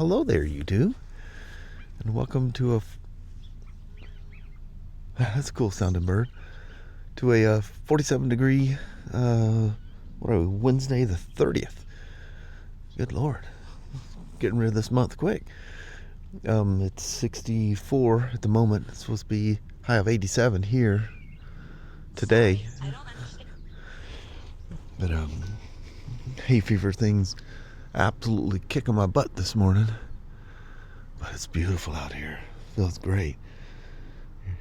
hello there, you two. And welcome to that's a cool sounding bird. To a 47 degree, Wednesday the 30th. Good Lord. Getting rid of this month quick. It's 64 at the moment. It's supposed to be high of 87 here today. But hay fever things absolutely kicking my butt this morning. But it's beautiful out here. Feels great.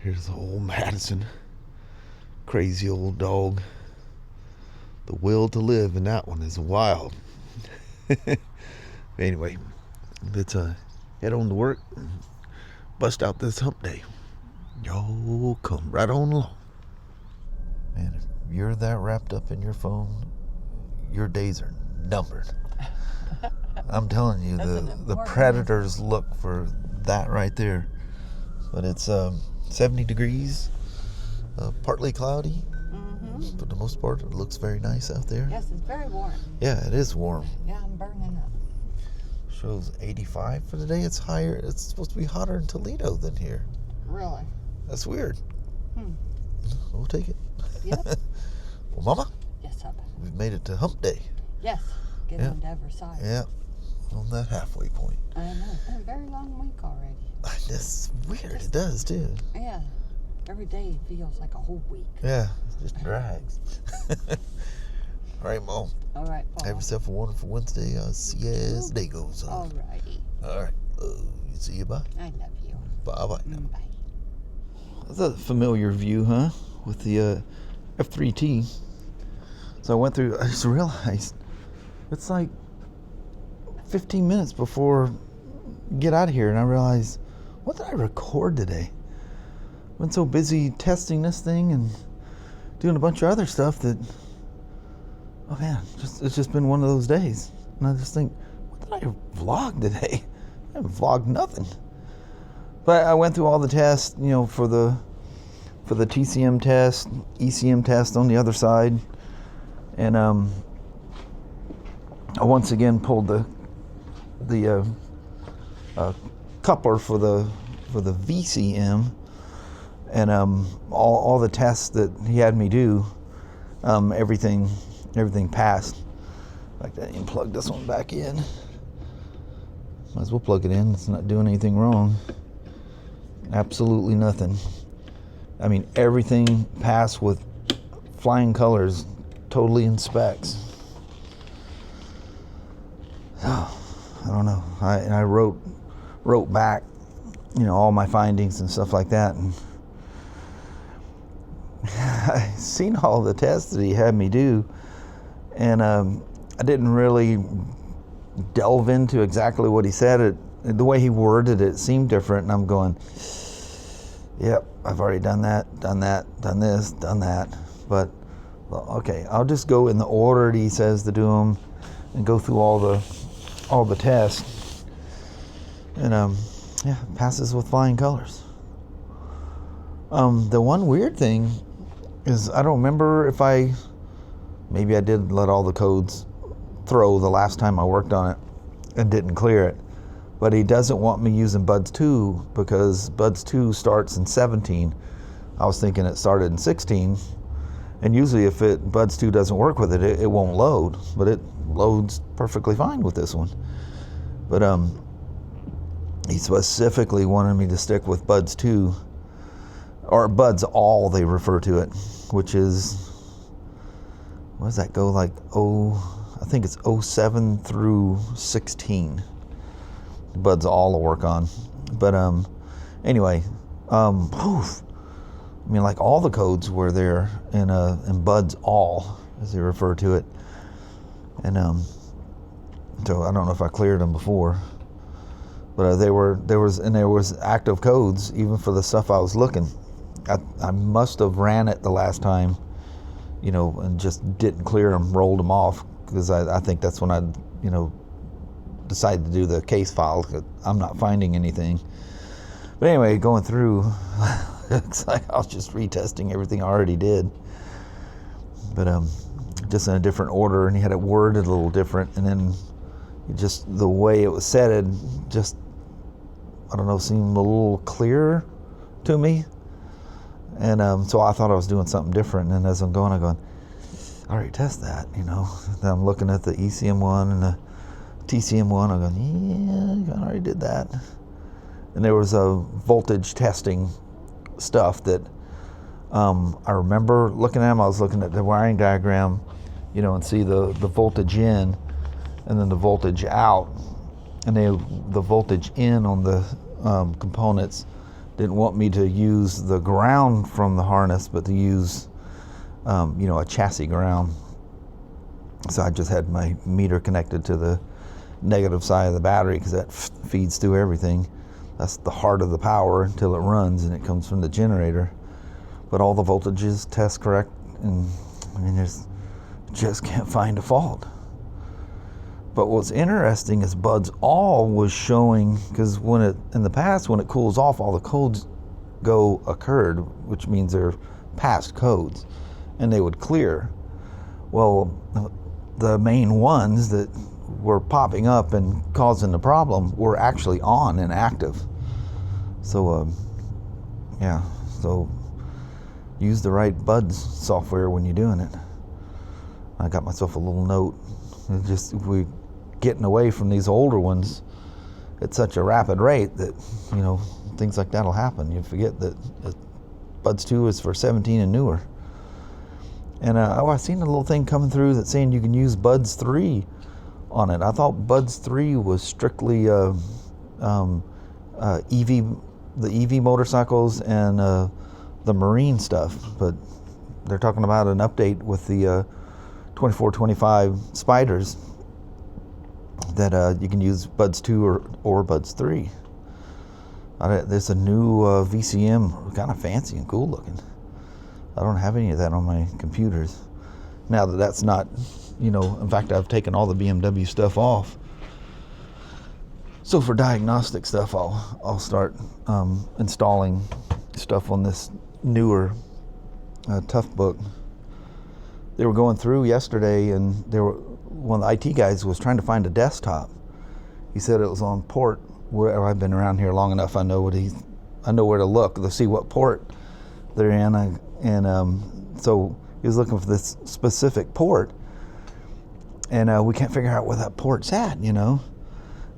Here's old Madison. Crazy old dog. The will to live in that one is wild. Anyway, let's head on to work and bust out this hump day. Yo, come right on along. Man, if you're that wrapped up in your phone, your days are numbered. I'm telling you, the predators look for that right there. But it's 70 degrees, partly cloudy. Mm-hmm. For the most part, it looks very nice out there. Yes, it's very warm. Yeah, it is warm. Yeah, I'm burning up. Shows 85 for the day. It's higher. It's supposed to be hotter in Toledo than here. Really? That's weird. We'll take it. Yep. Well, Mama? Yes, Hubba. We've made it to hump day. Yes. Get on to every side. Yeah. On that halfway point. I know. It's been a very long week already. That's weird. It does, too. Yeah. Every day feels like a whole week. Yeah. It just drags. All right, Mom. All right, Paul. Have yourself a wonderful Wednesday. I'll see you as the day goes on. All righty. All right. See you. Bye. I love you. Bye-bye. Bye. That's a familiar view, huh? With the F3T. So I went through, I just realized it's like 15 minutes before you get out of here, and I realized, what did I record today? I've been so busy testing this thing and doing a bunch of other stuff that, oh man, it's just been one of those days. And I just think, what did I vlog today? I haven't vlogged nothing. But I went through all the tests, for the TCM test, ECM test on the other side, and I once again pulled the coupler for the VCM, and all the tests that he had me do, everything passed. In fact, I didn't plug this one back in. Might as well plug it in. It's not doing anything wrong. Absolutely nothing. I mean, everything passed with flying colors, totally in specs. Oh, I don't know. I wrote back, all my findings and stuff like that, and I seen all the tests that he had me do, and I didn't really delve into exactly what he said. The way he worded it seemed different, and I'm going, yep, I've already done that, done this, done that. But, okay, I'll just go in the order that he says to do them and go through all the tests. And, passes with flying colors. The one weird thing is I don't remember if maybe I did let all the codes throw the last time I worked on it and didn't clear it. But he doesn't want me using Buds 2 because Buds 2 starts in 17. I was thinking it started in 16. And usually if Buds 2 doesn't work with it, it won't load. But it loads perfectly fine with this one. But he specifically wanted me to stick with Buds 2. Or Buds All, they refer to it. Which is, what does that go like? I think it's 07 through 16. Buds All will work on. But anyway, like all the codes were there in Buds All, as they refer to it. And so I don't know if I cleared them before, but there was active codes even for the stuff I was looking. I must have ran it the last time, and just didn't clear them, rolled them off, because I think that's when I decided to do the case file. I'm not finding anything. But anyway, going through, looks like I was just retesting everything I already did. But just in a different order, and he had it worded a little different. And then just the way it was set, just, I don't know, seemed a little clearer to me. And so I thought I was doing something different. And as I'm going, I already test that, you know. Then I'm looking at the ECM one and the TCM one. I'm going, yeah, I already did that. And there was a voltage testing stuff that I remember looking at them. I was looking at the wiring diagram, you know, and see the voltage in and then the voltage out. And the voltage in on the components didn't want me to use the ground from the harness, but to use, you know, a chassis ground. So I just had my meter connected to the negative side of the battery because that feeds through everything. That's the heart of the power until it runs, and it comes from the generator. But all the voltages test correct, and I mean, just can't find a fault. But what's interesting is Bud's all was showing, because in the past when it cools off, all the codes occurred, which means they're past codes, and they would clear. Well, the main ones that were popping up and causing the problem were actually on and active. So yeah, so use the right Bud's software when you're doing it. I got myself a little note. We're getting away from these older ones at such a rapid rate that, you know, things like that'll happen. You forget that Bud's 2 is for 17 and newer. And I seen a little thing coming through that's saying you can use Bud's 3 on it. I thought Bud's 3 was strictly EV, the EV motorcycles and the marine stuff, but they're talking about an update with the 2425 Spyders that you can use Bud's 2 or Bud's 3. There's a new VCM, kind of fancy and cool looking. I don't have any of that on my computers. Now that's not, you know, in fact, I've taken all the BMW stuff off. So for diagnostic stuff, I'll start installing stuff on this newer Tough Book. They were going through yesterday, and one of the IT guys was trying to find a desktop. He said it was on port. Where I've been around here long enough, I know where to look to see what port they're in. So he was looking for this specific port, and we can't figure out where that port's at. You know,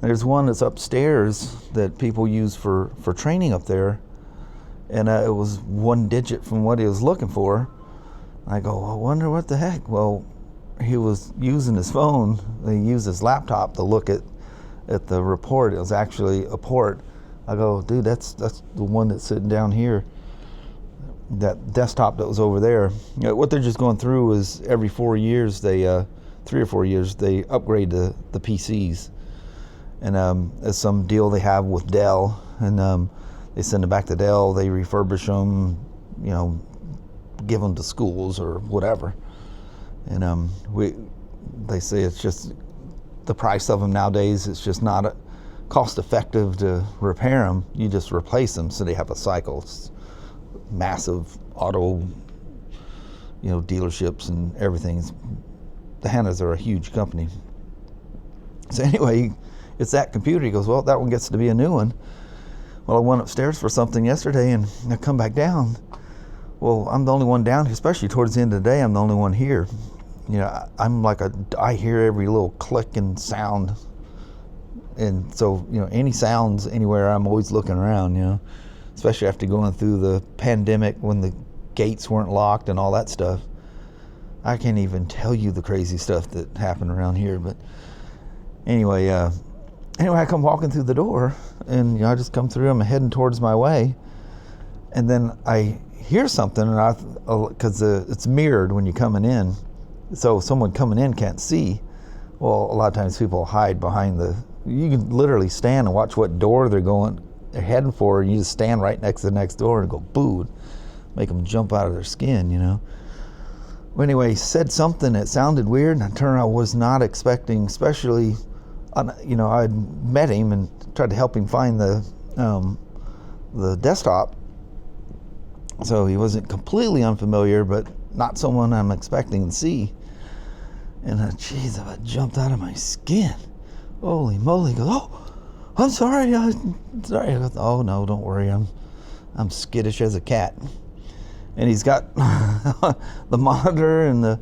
there's one that's upstairs that people use for training up there, and it was one digit from what he was looking for. I go, I wonder what the heck. Well, he was using his phone. He used his laptop to look at the report. It was actually a port. I go, dude, that's the one that's sitting down here. That desktop that was over there. You know, what they're just going through is every 4 years, 3 or 4 years, they upgrade the PCs. And it's some deal they have with Dell, and they send them back to Dell. They refurbish them, you know, give them to schools or whatever. And they say it's just the price of them nowadays. It's just not cost effective to repair them. You just replace them, so they have a cycle. It's massive auto, you know, dealerships and everything. The Hannas are a huge company. So anyway, it's that computer. He goes, well, that one gets to be a new one. Well, I went upstairs for something yesterday, and I come back down. Well, I'm the only one down here, especially towards the end of the day. I'm the only one here. You know, I hear every little click and sound. And so, you know, any sounds anywhere, I'm always looking around, you know, especially after going through the pandemic when the gates weren't locked and all that stuff. I can't even tell you the crazy stuff that happened around here. But anyway, I come walking through the door, and, you know, I just come through. I'm heading towards my way. And then I hear something, and because it's mirrored when you're coming in. So someone coming in can't see. Well, a lot of times people hide behind you can literally stand and watch what door they're heading for, and you just stand right next to the next door and go boo, make them jump out of their skin, you know. Well, anyway, he said something that sounded weird, and I turned around, I was not expecting, especially, you know, I'd met him and tried to help him find the desktop. So he wasn't completely unfamiliar, but not someone I'm expecting to see. And geez, I jumped out of my skin. Holy moly. He goes, oh, I'm sorry. Sorry. I go, oh, no, don't worry. I'm skittish as a cat. And he's got the monitor and the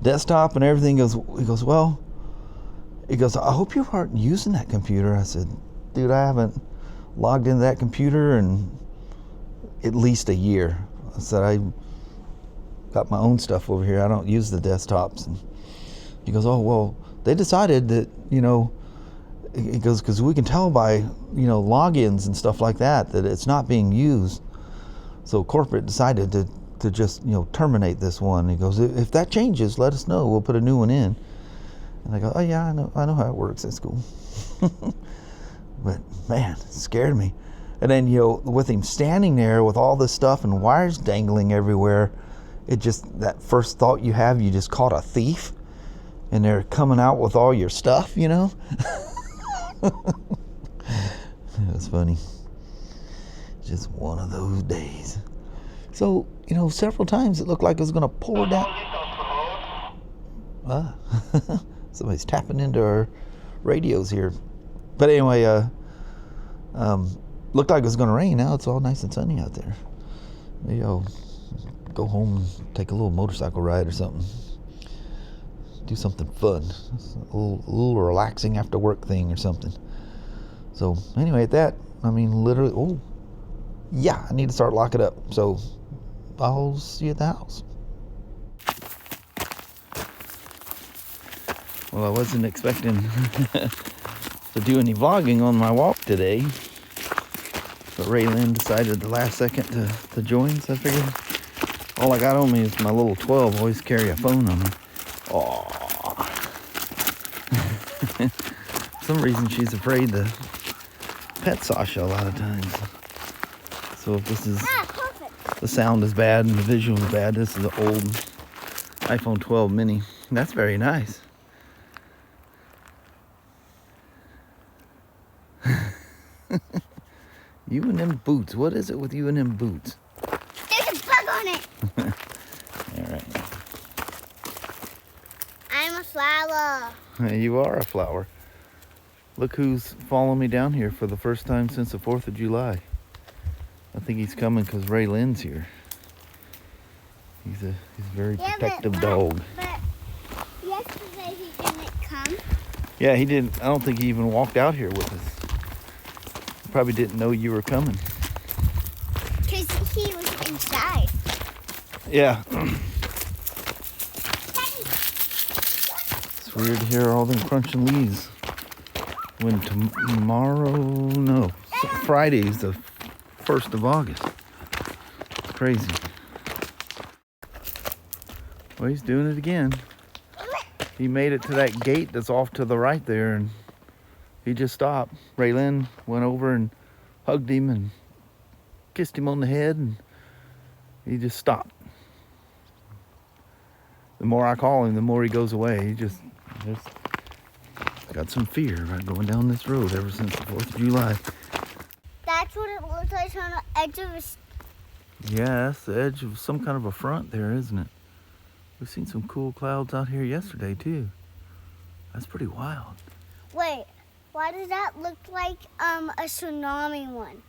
desktop and everything. He goes, well, I hope you aren't using that computer. I said, dude, I haven't logged into that computer in at least a year. I said, I got my own stuff over here. I don't use the desktops. And he goes, oh, well, they decided that, he goes, because we can tell by, logins and stuff like that it's not being used. So corporate decided to just, terminate this one. He goes, if that changes, let us know. We'll put a new one in. And I go, oh yeah, I know how it works. That's cool. But man, it scared me. And then, with him standing there with all this stuff and wires dangling everywhere, it just, that first thought you have, you just caught a thief and they're coming out with all your stuff, It was funny. Just one of those days. So, several times it looked like it was going to pull her down. Somebody's tapping into our radios here. But anyway, looked like it was going to rain. Now it's all nice and sunny out there. Maybe I'll go home and take a little motorcycle ride or something. Do something fun. A little relaxing after work thing or something. So anyway, at that, literally, I need to start locking up. So I'll see you at the house. Well, I wasn't expecting to do any vlogging on my walk today, but Raelynn decided at the last second to join, so I figured all I got on me is my little 12. I always carry a phone on me. Oh. For some reason she's afraid to pet Sasha a lot of times. So if this is, the sound is bad and the visual is bad, this is the old iPhone 12 mini. That's very nice. You and them boots. What is it with you and them boots? There's a bug on it. All right. I'm a flower. You are a flower. Look who's following me down here for the first time since the 4th of July. I think he's coming because Raylynn's here. He's a very protective dog. But yesterday he didn't come. Yeah, he didn't. I don't think he even walked out here with us. Probably didn't know you were coming. Because he was inside. Yeah. It's weird to hear all them crunching leaves. When Friday's the 1st of August. Crazy. Well, he's doing it again. He made it to that gate that's off to the right there, and he just stopped. Raelynn went over and hugged him and kissed him on the head, and he just stopped. The more I call him, the more he goes away. He just got some fear about going down this road ever since the 4th of July. That's what it looks like on the edge of a... Yeah, that's the edge of some kind of a front there, isn't it? We've seen some cool clouds out here yesterday, too. That's pretty wild. Wait, why does that look like a tsunami one?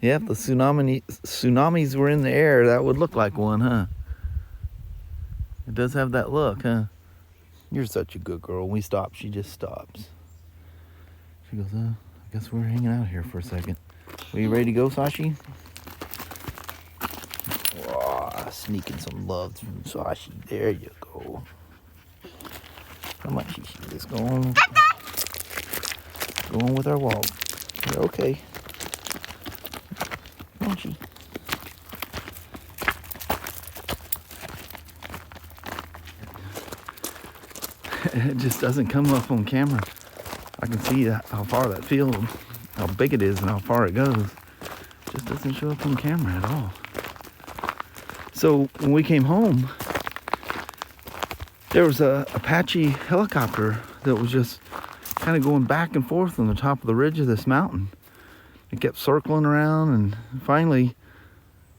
Yeah, if the tsunamis were in the air, that would look like one, huh? It does have that look, huh? You're such a good girl. When we stop, she just stops. She goes, I guess we're hanging out here for a second. Are you ready to go, Sashi? Oh, sneaking some love from Sashi. There you go. Come on, Shishi. Let's go on. Go on with our walk. You're okay. Come on, Shishi. It just doesn't come up on camera. I can see how far that field, how big it is and how far it goes. It just doesn't show up on camera at all. So when we came home, there was a Apache helicopter that was just kind of going back and forth on the top of the ridge of this mountain. It kept circling around, and finally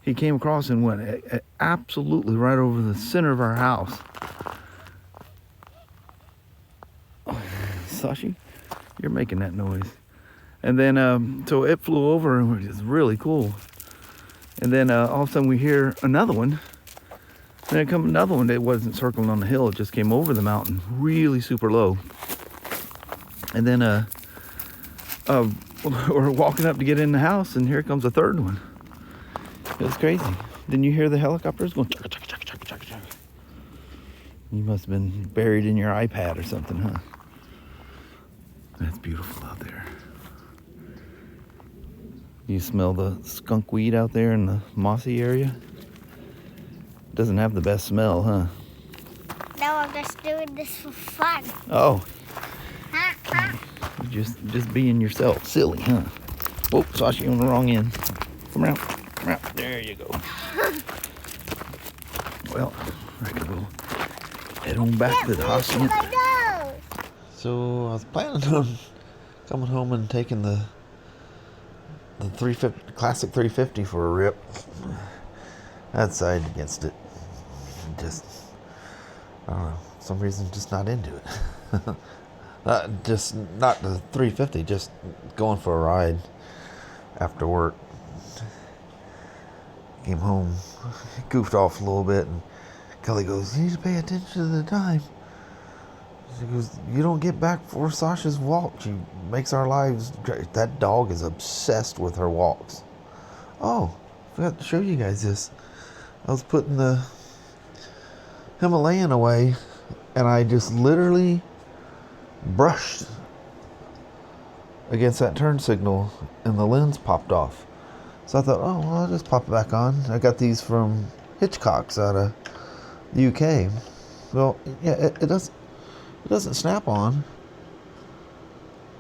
he came across and went absolutely right over the center of our house. Sashi. You're making that noise. And then, so it flew over, and it was really cool. And then all of a sudden we hear another one. And then come another one that wasn't circling on the hill. It just came over the mountain, really super low. And then we're walking up to get in the house, and here comes a third one. It was crazy. Then you hear the helicopters going chugga, chugga, chugga, chugga, chugga, chugga. You must have been buried in your iPad or something, huh? That's beautiful out there. You smell the skunk weed out there in the mossy area? Doesn't have the best smell, huh? No, I'm just doing this for fun. Oh. Just being yourself. Silly, huh? Whoa, Sasha, you're on the wrong end. Come around. Come around. There you go. Well, I can go head on back to the house. So I was planning on coming home and taking the 350 classic 350 for a rip. I decided against it. Just, I don't know, for some reason just not into it. Just not the 350, just going for a ride after work. Came home, goofed off a little bit, and Kelly goes, "You need to pay attention to the time." She goes, "You don't get back for Sasha's walk. She makes our lives great." That dog is obsessed with her walks. Oh, I forgot to show you guys this. I was putting the Himalayan away, and I just literally brushed against that turn signal, and the lens popped off. So I thought, oh, well, I'll just pop it back on. I got these from Hitchcock's out of the UK. Well, yeah, it doesn't snap on.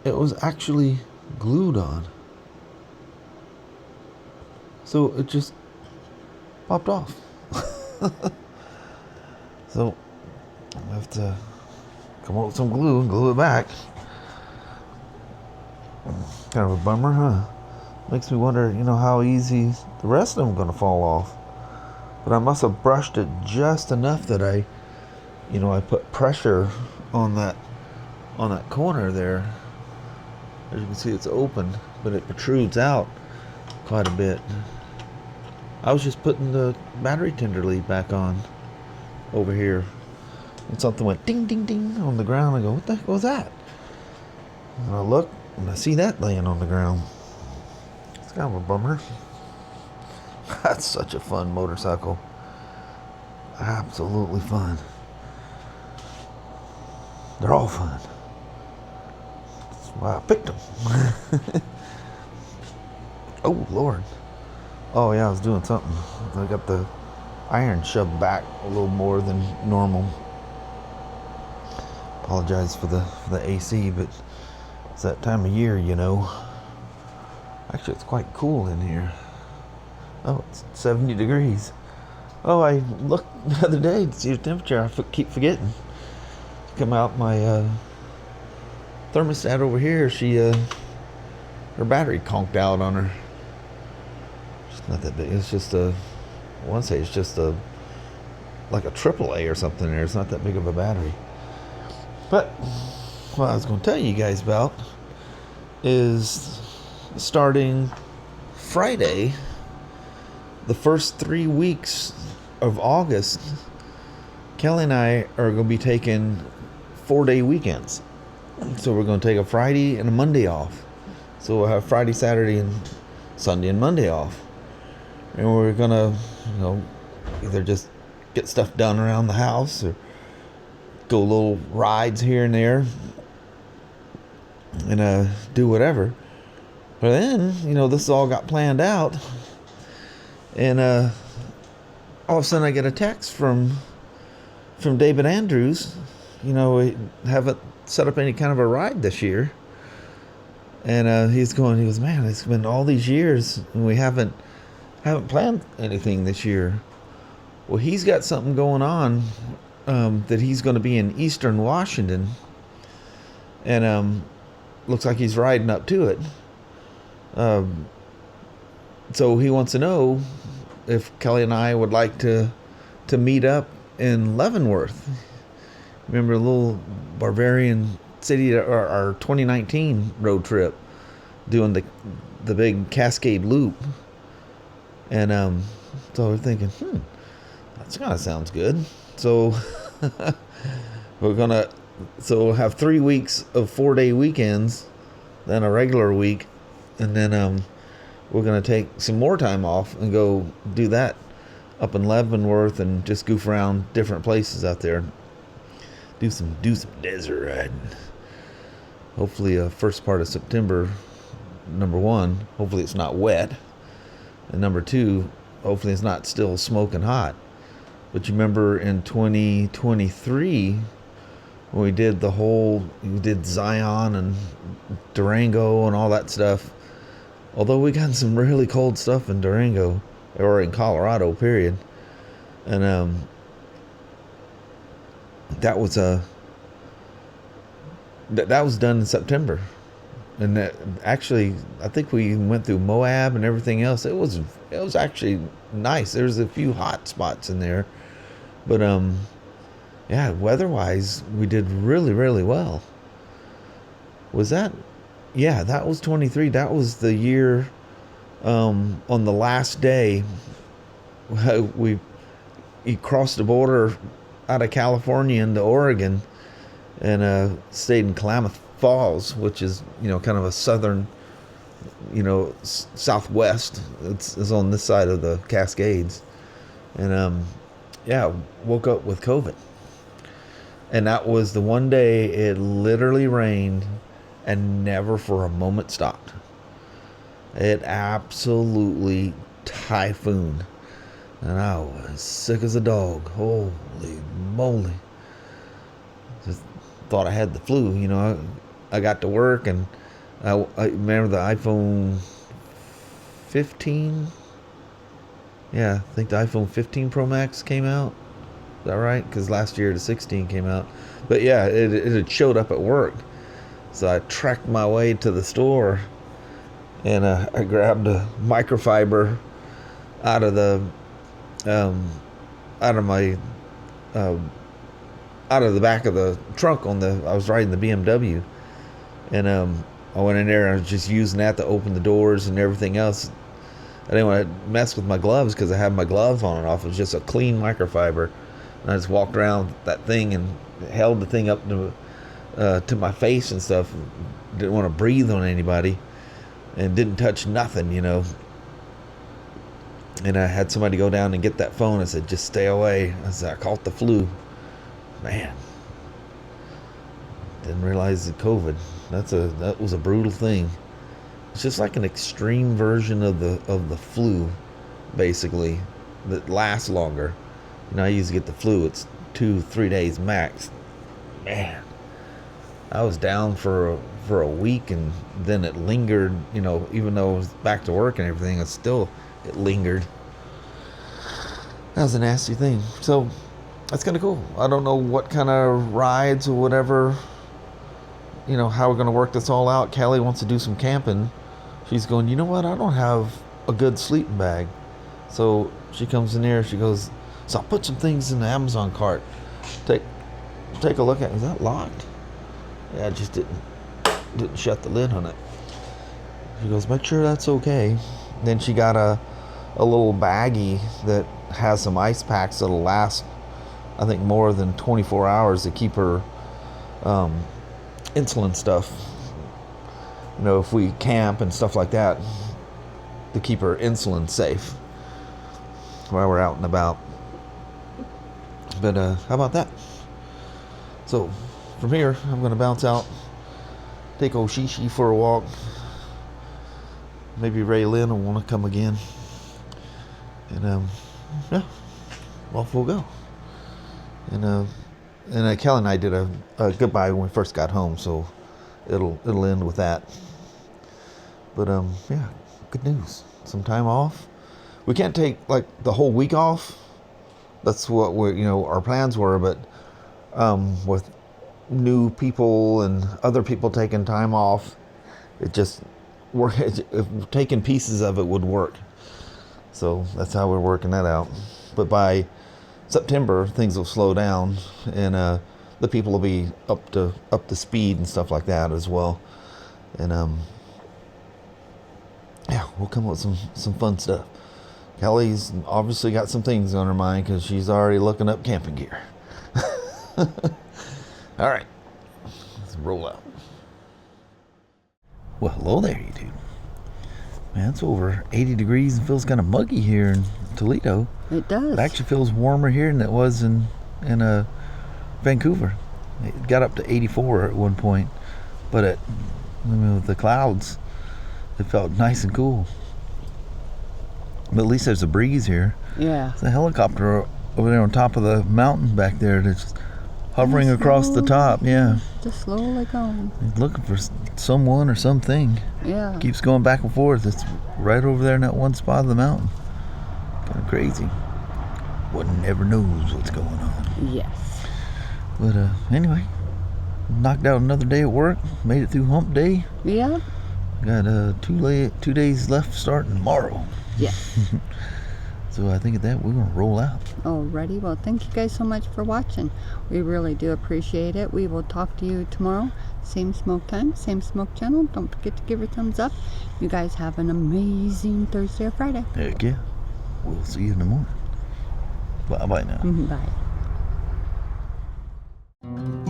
It was actually glued on. So it just popped off. So I have to come up with some glue and glue it back. Kind of a bummer, huh? Makes me wonder, how easy the rest of them are going to fall off. But I must have brushed it just enough that I put pressure on that corner there. As you can see, it's open, but it protrudes out quite a bit. I was just putting the battery tender lead back on over here, and something went ding ding ding on the ground. I go, what the heck was that? And I look, and I see that laying on the ground. It's kind of a bummer. That's such a fun motorcycle. Absolutely fun. They're all fun. That's why I picked them. Oh, Lord. Oh, yeah, I was doing something. I got the iron shoved back a little more than normal. Apologize for the AC, but it's that time of year, Actually, it's quite cool in here. Oh, it's 70 degrees. Oh, I looked the other day to see the temperature. I keep forgetting. Come out my thermostat over here. Her battery conked out on her. It's not that big. It's just I want to say it's just like a AAA or something there. It's not that big of a battery. But what I was going to tell you guys about is starting Friday, the first 3 weeks of August, Kelly and I are going to be taking 4-day weekends. So we're going to take a Friday and a Monday off. So we'll have Friday, Saturday, and Sunday and Monday off. And we're going to, either just get stuff done around the house or go little rides here and there and do whatever. But then, this all got planned out. And all of a sudden I get a text from David Andrews. We haven't set up any kind of a ride this year. And he goes, man, it's been all these years and we haven't planned anything this year. Well, he's got something going on that he's going to be in Eastern Washington. And looks like he's riding up to it. So he wants to know if Kelly and I would like to meet up in Leavenworth. Remember a little Bavarian city or our 2019 road trip, doing the big Cascade Loop, and so we're thinking, that's kind of sounds good. So we'll have 3 weeks of 4-day weekends, then a regular week, and then we're gonna take some more time off and go do that up in Leavenworth and just goof around different places out there. Do some desert riding. Hopefully, first part of September. Number one, hopefully it's not wet, and number two, hopefully it's not still smoking hot. But you remember in 2023 when we did Zion and Durango and all that stuff. Although we got some really cold stuff in Durango, or in Colorado, period, and that was that was done in September, and that actually I think we went through Moab and everything else. It was actually nice. There's a few hot spots in there, but yeah, weather-wise we did really, really well. Was that? Yeah, that was 23. That was the year. On the last day, he crossed the border out of California into Oregon, and stayed in Klamath Falls, which is kind of a southern, southwest. It's on this side of the Cascades, and yeah, woke up with COVID, and that was the one day it literally rained and never for a moment stopped. It absolutely typhooned, and I was sick as a dog. Holy moly. Just thought I had the flu. I got to work, and I remember the iPhone 15. Yeah, I think the iPhone 15 Pro Max came out. Is that right? Because last year the 16 came out. But yeah, it had showed up at work. So I tracked my way to the store, and I grabbed a microfiber out of the back of the trunk I was riding the BMW, and I went in there and I was just using that to open the doors and everything else. I didn't want to mess with my gloves because I had my gloves on and off. It was just a clean microfiber, and I just walked around that thing and held the thing up to my face and stuff. Didn't want to breathe on anybody, and didn't touch nothing, And I had somebody go down and get that phone. I said, just stay away. I said, I caught the flu. Man, didn't realize the COVID. That was a brutal thing. It's just like an extreme version of the flu, basically, that lasts longer. I usually get the flu. It's 2-3 days max. Man, I was down for a week, and then it lingered, even though I was back to work and everything, it lingered. That was a nasty thing. So that's kind of cool. I don't know what kind of rides or whatever, how we're going to work this all out. Kelly wants to do some camping. She's going, you know what? I don't have a good sleeping bag. So she comes in there. She goes, so I'll put some things in the Amazon cart. Take a look at it. Is that locked? Yeah, I just didn't shut the lid on it. She goes, make sure that's okay. Then she got a little baggie that has some ice packs that'll last, I think, more than 24 hours to keep her insulin stuff. If we camp and stuff like that, to keep her insulin safe while we're out and about. But how about that? So from here, I'm going to bounce out, take old Shishi for a walk. Maybe Raelynn will want to come again. And yeah, off we'll go. And Kelly and I did a goodbye when we first got home, so it'll end with that. But yeah, good news. Some time off. We can't take like the whole week off. That's what our plans were, but with new people and other people taking time off, it just if taking pieces of it would work. So that's how we're working that out. But by September, things will slow down, and the people will be up to speed and stuff like that as well. And yeah, we'll come up with some fun stuff. Kelly's obviously got some things on her mind because she's already looking up camping gear. All right, let's roll out. Well, hello there, YouTube. Man, it's over 80 degrees and feels kind of muggy here in Toledo. It does. It actually feels warmer here than it was in Vancouver. It got up to 84 at one point, but with the clouds, it felt nice and cool. But at least there's a breeze here. Yeah. It's a helicopter over there on top of the mountain back there that's hovering across the top. Yeah. Just slowly going. He's looking for someone or something. Yeah. Keeps going back and forth. It's right over there in that one spot of the mountain. Kind of crazy. One never knows what's going on. Yes. But anyway, knocked out another day at work. Made it through hump day. Yeah. Got 2 days left starting tomorrow. Yes. So I think at that we're gonna roll out. Alrighty. Well, thank you guys so much for watching. We really do appreciate it. We will talk to you tomorrow. Same smoke time, same smoke channel. Don't forget to give a thumbs up. You guys have an amazing Thursday or Friday. Heck yeah. We'll see you in the morning. Bye-bye now. Bye.